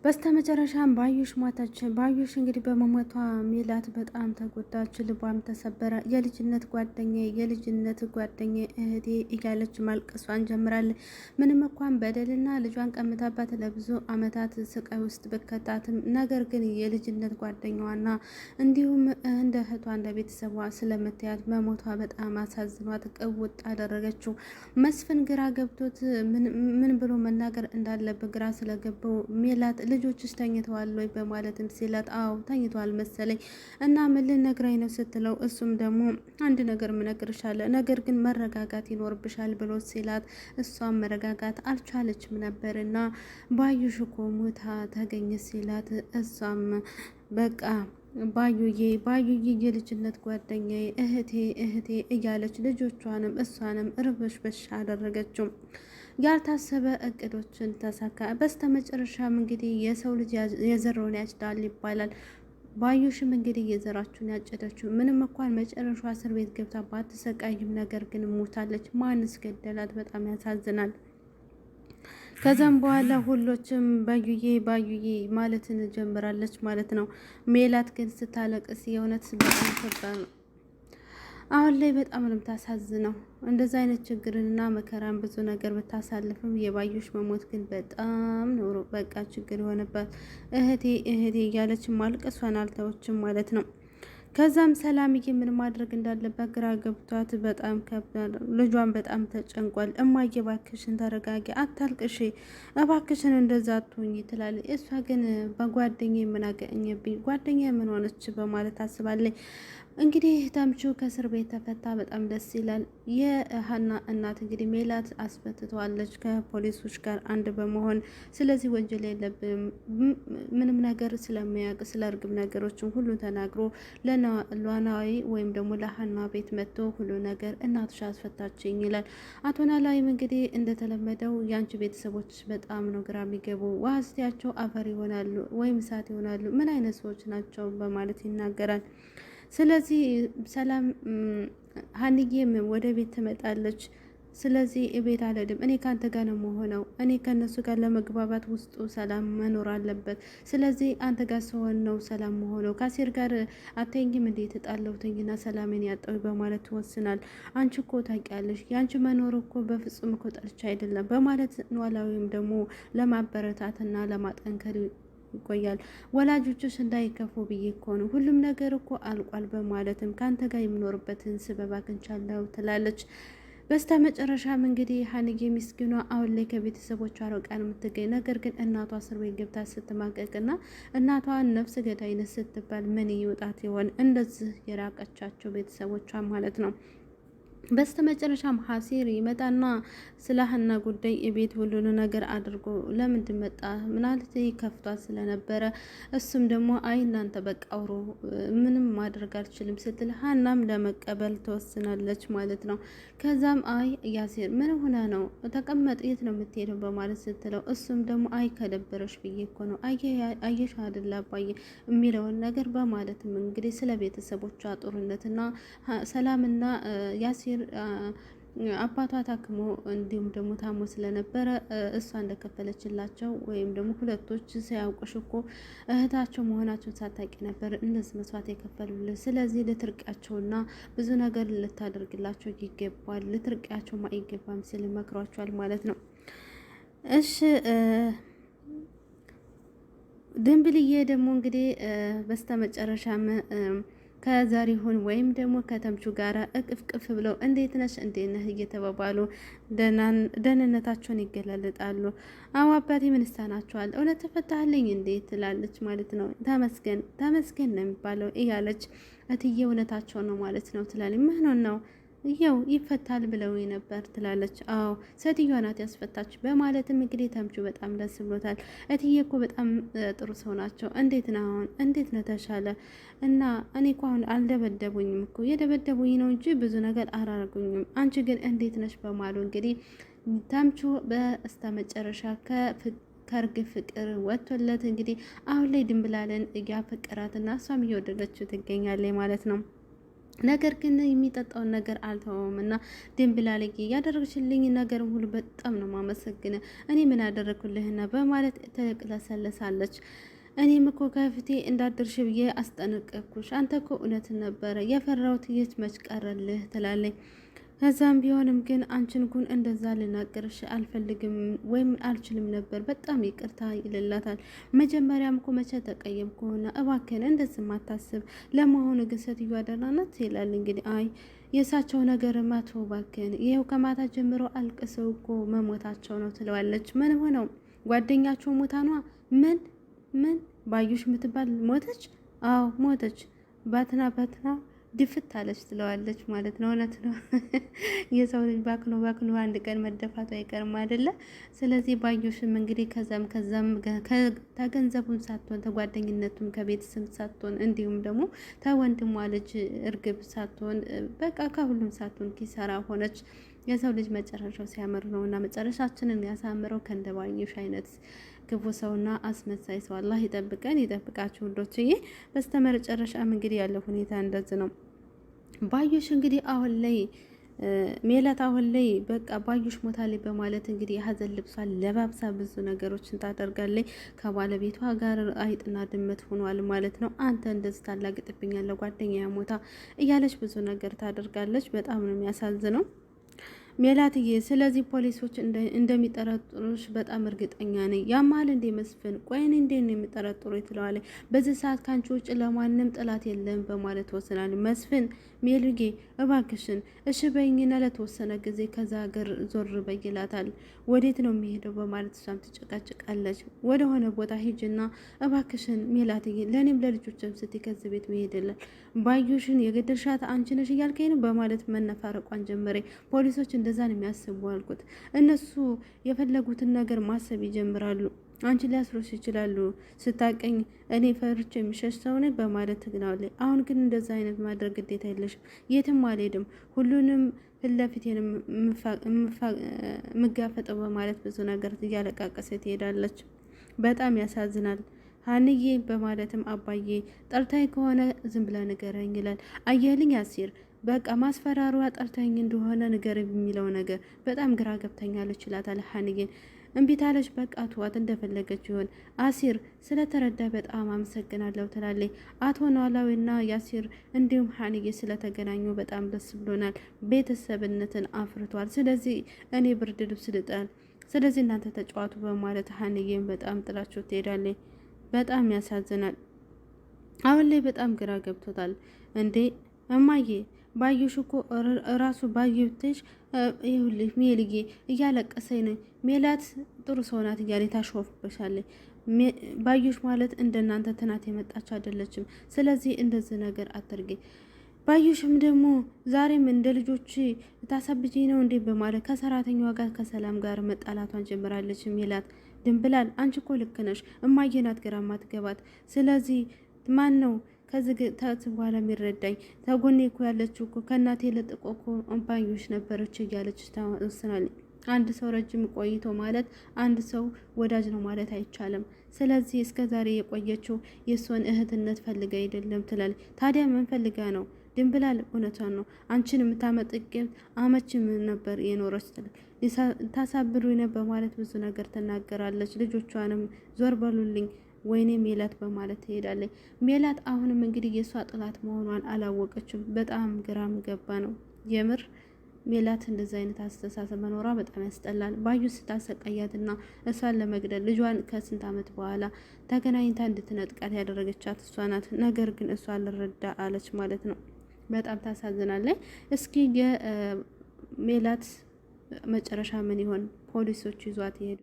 በስተመጨረሻም ባዩሽ ሞተች። ባዩሽ እንግዲህ በመሞቷ ሜላት በጣም ተጎዳች፣ ልቧም ተሰበረ። የልጅነት ጓደኛ እህቴ እያለች ማልቀሷን ጀምራለች። ምንም እንኳን በደልና ልጇን ቀምታባት ለብዙ አመታት ስቃይ ውስጥ ብከታትም ነገር ግን የልጅነት ጓደኛዋና እንዲሁም እንደ እህቷ እንደ ቤተሰቧ ስለምትያት መሞቷ በጣም አሳዝኗት ቅውጥ አደረገችው። መስፍን ግራ ገብቶት ምን ብሎ መናገር እንዳለበት ግራ ስለገባው ሜላት ልጆችሽ ተኝተዋል ወይ በማለትም ሲላት አዎ ተኝተዋል መሰለኝ እና ምን ልነግረኝ ነው ስትለው እሱም ደግሞ አንድ ነገር ምነግርሻለሁ ነገር ግን መረጋጋት ይኖርብሻል ብሎ ሲላት እሷም መረጋጋት አልቻለችም ነበርና ባዩሽ እኮ ሞታ ተገኘ ሲላት እሷም በቃ ባዩዬ የልጅነት ጓደኛዬ እህቴ እያለች ልጆቿንም እሷንም ርብሽበሽ አደረገችው። ያልታሰበ እቅዶችን ተሳካ። በስተመጨረሻም እንግዲህ የሰው ልጅ የዘራውን ያጭዳል ይባላል። ባዩሽም እንግዲህ የዘራችሁን ያጨደችው ምንም እንኳን መጨረሻ እስር ቤት ገብታ ባትሰቃይም ነገር ግን ሞታለች። ማንስ ገደላት? በጣም ያሳዝናል። ከዛም በኋላ ሁሎችም ባዩዬ ማለትን ጀምራለች ማለት ነው። ሜላት ግን ስታለቅስ የእውነት በጣም ከባድ ነው። አሁን ላይ በጣም ነው የምታሳዝነው። እንደዛ አይነት ችግርንና መከራን ብዙ ነገር ብታሳልፍም የባዩሽ መሞት ግን በጣም ኖሮ በቃ ችግር የሆነባት እህቴ እያለች ማልቀሷን አልተወችም ማለት ነው። ከዛም ሰላምዬ ምን ማድረግ እንዳለባት ግራ ገብቷት በጣም ከባድ፣ ልጇን በጣም ተጨንቋል። እማዬ እባክሽን ተረጋጊ፣ አታልቅሽ፣ እባክሽን እንደዛ አትሆኚ ትላለች። እሷ ግን በጓደኛዬ ምን አገኘብኝ፣ ጓደኛዬ ምን ሆነች በማለት ታስባለች። እንግዲህ ተምቹ ከእስር ቤት ተፈታ። በጣም ደስ ይላል። የሀና እናት እንግዲህ ሜላት አስፈትተዋለች ከፖሊሶች ጋር አንድ በመሆን ስለዚህ ወንጀል የለብም ምንም ነገር ስለሚያውቅ ስለ እርግብ ነገሮችን ሁሉ ተናግሮ ለኗናዊ ወይም ደግሞ ለሀና ቤት መጥቶ ሁሉ ነገር እናትሽ አስፈታችኝ ይላል። አቶ ኖላዊም እንግዲህ እንደተለመደው የአንቺ ቤተሰቦች በጣም ነው ግራ የሚገቡ፣ ዋስቲያቸው አፈር ይሆናሉ ወይም እሳት ይሆናሉ፣ ምን አይነት ሰዎች ናቸው በማለት ይናገራል። ስለዚህ ሰላም ሀንዬም ወደ ቤት ትመጣለች። ስለዚህ ቤት አልሄድም፣ እኔ ካንተ ጋር ነው መሆነው፣ እኔ ከነሱ ጋር ለመግባባት ውስጡ ሰላም መኖር አለበት። ስለዚህ አንተ ጋር ስሆን ነው ሰላም መሆነው። ከአሴር ጋር አተኝም እንዴ የተጣለሁትኝና ሰላምን ያጣው በማለት ትወስናል። አንቺ እኮ ታውቂያለሽ፣ የአንቺ መኖር እኮ በፍጹም እኮ ጠልቻ አይደለም በማለት ኖላዊም ደግሞ ለማበረታትና ለማጠንከር ይቆያል። ወላጆችሽ እንዳይከፉ ብዬ እኮ ነው፣ ሁሉም ነገር እኮ አልቋል በማለትም ከአንተ ጋር የምኖርበትን ስበብ አግኝቻለሁ ትላለች። በስተ መጨረሻም እንግዲህ ሀንዬ ምስኪኗ አሁን ላይ ከቤተሰቦቿ ርቃ ነው የምትገኝ። ነገር ግን እናቷ እስር ቤት ገብታ ስትማቀቅና እናቷ ነፍስ ገዳይነት ስትባል ምን ይውጣት ይሆን እንደዚህ የራቀቻቸው ቤተሰቦቿ ማለት ነው። በስተ መጨረሻም ሀሲር ይመጣና ስለ ሀና ጉዳይ የቤት ሁሉን ነገር አድርጎ ለምንድን መጣ ምናልት ከፍቷት ስለነበረ እሱም ደግሞ አይ እናንተ በቃ አውሮ ምንም ማድረግ አልችልም ስትል ሀናም ለመቀበል ተወስናለች ማለት ነው። ከዛም አይ ያሲር ምን ሆነ ነው ተቀመጥ፣ የት ነው የምትሄደው በማለት ስትለው እሱም ደግሞ አይ ከደበረሽ ብዬ እኮ ነው አየሽ አይደል አባዬ የሚለውን ነገር በማለትም እንግዲህ ስለ ቤተሰቦቿ ጦርነትና ሰላምና ያሲር አባቷ ታክሞ እንዲሁም ደግሞ ታሞ ስለነበረ እሷ እንደከፈለችላቸው ወይም ደግሞ ሁለቶች ሲያውቁሽ እኮ እህታቸው መሆናቸውን ሳታውቂ ነበር እነዚህ መስዋዕት የከፈሉልህ። ስለዚህ ልትርቂያቸውና ብዙ ነገር ልታደርግላቸው ይገባል፣ ልትርቂያቸው አይገባም ሲል መክሯቸዋል ማለት ነው። እሺ ድንብልዬ ደግሞ እንግዲህ በስተመጨረሻም ከዛሪሁን ወይም ደግሞ ከተምቹ ጋራ እቅፍቅፍ ብለው እንዴት ነሽ እንዴት ነህ እየተባባሉ ደህንነታቸውን ይገላለጣሉ። አዎ አባቴ ምን ይሳናቸዋል፣ እውነት ተፈታህልኝ እንዴት ትላለች ማለት ነው። ተመስገን ነው የሚባለው እያለች እትዬ እውነታቸው ነው ማለት ነው ትላለች። ምን ነው ይኸው ይፈታል ብለው ነበር ትላለች። አዎ ሴትዮዋ ናት ያስፈታች በማለትም እንግዲህ ተምቹ በጣም ደስ ብሎታል። እትዬ እኮ በጣም ጥሩ ሰው ናቸው። እንዴት ነው አሁን እንዴት ነው ተሻለ? እና እኔ እኮ አሁን አልደበደቡኝም እኮ የደበደቡኝ ነው እንጂ ብዙ ነገር አላረጉኝም። አንቺ ግን እንዴት ነሽ በማሉ እንግዲህ ተምቹ በስተ መጨረሻ ከእርግብ ፍቅር ወጥቶለት እንግዲህ አሁን ላይ ድንብላልን እያፈቀራትና እሷም እየወደደችው ትገኛለች ማለት ነው። ነገር ግን የሚጠጣውን ነገር አልተወውም እና ድንብላልዬ ያደረግችልኝ ነገር ሁሉ በጣም ነው ማመሰግነ እኔ ምን አደረግኩልህና በማለት ትቅለሰለሳለች። እኔም እኮ ከፊቴ እንዳደርሽ ብዬ አስጠነቀቅኩሽ። አንተ እኮ እውነትን ነበረ የፈራሁት የት መች ቀረልህ ትላለኝ። ከዛም ቢሆንም ግን አንቺን ጉን እንደዛ ልናገርሽ አልፈልግም ወይም አልችልም ነበር፣ በጣም ይቅርታ ይልላታል። መጀመሪያም እኮ መቼ ተቀየም ከሆነ እባክህን እንደዚህ ማታስብ፣ ለመሆኑ ግን ሴትዮዋ ደህና ናት ይላል። እንግዲህ አይ የእሳቸው ነገር ማቶ እባክህን፣ ይኸው ከማታ ጀምሮ አልቅሰው እኮ መሞታቸው ነው ትለዋለች። ምን ሆነው ጓደኛቸው ሞታኗ? ምን ባዩሽ የምትባል ሞተች? አዎ ሞተች። ባትና ድፍት አለች ትለዋለች ማለት ነው። እውነት ነው። የሰው ልጅ ባክኖ አንድ ቀን መደፋቱ አይቀርም አይደለ? ስለዚህ ባዩሽም እንግዲህ ከዛም ተገንዘቡም ሳትሆን ተጓደኝነቱም ከቤተሰብ ሳትሆን እንዲሁም ደግሞ ተወንድሟ ልጅ እርግብ ሳትሆን በቃ ከሁሉም ሳትሆን ኪሳራ ሆነች። የሰው ልጅ መጨረሻው ሲያምር ነው እና መጨረሻችንን ያሳምረው ከእንደ ባዩሽ አይነት ክፉ ሰውና አስመሳይ ሰው አላህ ይጠብቀን ይጠብቃችሁ ውዶችዬ። በስተመጨረሻም እንግዲህ ያለው ሁኔታ እንደዚህ ነው። ባዩሽ እንግዲህ አሁን ላይ ሜላት አሁን ላይ በቃ ባዩሽ ሞታለች በማለት እንግዲህ የሀዘን ልብሷን ለባብሳ ብዙ ነገሮችን ታደርጋለች። ከባለቤቷ ጋር አይጥና ድመት ሆኗል ማለት ነው። አንተ እንደዚህ ታላግጥብኛለህ ጓደኛ ሞታ እያለች ብዙ ነገር ታደርጋለች። በጣም ነው የሚያሳዝነው። ሜላትዬ ስለዚህ ፖሊሶች እንደሚጠረጥሩሽ በጣም እርግጠኛ ነኝ። ያማል እንዴ መስፍን? ቆይን እንዴ ነው የሚጠረጥሩ ትለዋለች። በዚህ ሰዓት ካንቺ ውጭ ለማንም ጥላት የለም በማለት ወስናል። መስፍን ሜሉጌ እባክሽን እሺ በይኝና ለተወሰነ ጊዜ ከዛ ሀገር ዞር በይላታል። ወዴት ነው የሚሄደው በማለት እሷም ትጨቃጭቃለች። ወደ ሆነ ቦታ ሂጅና እባክሽን ሜላትዬ ለእኔም ለልጆችም ስትይ ከዚህ ቤት መሄድ የለን። ባዩሽን የገደልሻት አንቺ ነሽ እያልከኝ ነው በማለት መነፋረቋን ጀመረ። ፖሊሶች እንደዛ ነው የሚያስቡ አልኩት። እነሱ የፈለጉትን ነገር ማሰብ ይጀምራሉ። አንቺ ሊያስሮሽ ይችላሉ። ስታቀኝ እኔ ፈርቼ የሚሸሽ ሰው ነኝ በማለት ትግናለች። አሁን ግን እንደዛ አይነት ማድረግ ግዴታ የለሽም። የትም አልሄድም፣ ሁሉንም ፊት ለፊቴን የምጋፈጠው በማለት ብዙ ነገር እያለቃቀሰ ትሄዳለች። በጣም ያሳዝናል ሀንዬ በማለትም አባዬ ጠርታኝ ከሆነ ዝም ብላ ንገረኝ ይላል። አየልኝ አሲር በቃ ማስፈራሯ ጠርታኝ እንደሆነ ንገር የሚለው ነገር በጣም ግራ ገብተኛለች ይላታል ሀንዬን። እምቢታለች። በቃ ተዋት እንደፈለገች ይሆን። አሲር ስለተረዳ በጣም አመሰግናለሁ ትላለች። አቶ ኖላዊና ያሲር እንዲሁም ሀንዬ ስለተገናኙ በጣም ደስ ብሎናል። ቤተሰብነትን አፍርቷል። ስለዚህ እኔ ብርድ ልብስ ልጠል፣ ስለዚህ እናንተ ተጫዋቱ በማለት ሀንዬን በጣም ጥላቸው ትሄዳለች። በጣም ያሳዝናል። አሁን ላይ በጣም ግራ ገብቶታል። እንዴ እማዬ ባዩሽ እኮ ራሱ ባዩትሽ ይኸውልሽ ሜልዬ እያለቀሰኝ ነው። ሜላት ጥሩ ሰው ናት እያለ ታሾፍበሻለች። ባዩሽ ማለት እንደናንተ ትናት የመጣች አይደለችም። ስለዚህ እንደዚህ ነገር አትርጌ። ባዩሽም ደግሞ ዛሬም እንደ ልጆች ታሳብጂ ነው እንዴ በማለት ከሰራተኛዋ ጋር ከሰላም ጋር መጣላቷን ጀምራለች። ሜላት ድንብላል አንቺ እኮ ልክ ነሽ፣ እማዬ ናት ግራ ማትገባት። ስለዚህ ማን ነው ከዚህ በኋላ የሚረዳኝ? ተጎኔ እኮ ያለችው እኮ ከእናቴ ለጥቆ እኮ ባዩሽ ነበረች እያለች ተወስናለች። አንድ ሰው ረጅም ቆይቶ ማለት አንድ ሰው ወዳጅ ነው ማለት አይቻልም። ስለዚህ እስከ ዛሬ የቆየችው የእሷን እህትነት ፈልጋ አይደለም ትላለች። ታዲያ ምን ፈልጋ ነው? ድንብላል እውነቷን ነው። አንቺን የምታመጥቅም አመችም ነበር የኖረች ታሳብሩ ነበር ማለት ብዙ ነገር ትናገራለች። ልጆቿንም ዞር በሉልኝ ወይኔ ሜላት በማለት ትሄዳለች። ሜላት አሁንም እንግዲህ የእሷ ጥላት መሆኗን አላወቀችም። በጣም ግራም ገባ ነው የምር። ሜላት እንደዚህ አይነት አስተሳሰብ መኖሯ በጣም ያስጠላል። ባዩ ስታሰቃያትና እሷን ለመግደል ልጇን ከስንት ዓመት በኋላ ተገናኝታ እንድትነጥቃት ያደረገቻት እሷ ናት። ነገር ግን እሷ ልረዳ አለች ማለት ነው። በጣም ታሳዝናለች። እስኪ የሜላት መጨረሻ ምን ይሆን? ፖሊሶች ይዟት ይሄዱ።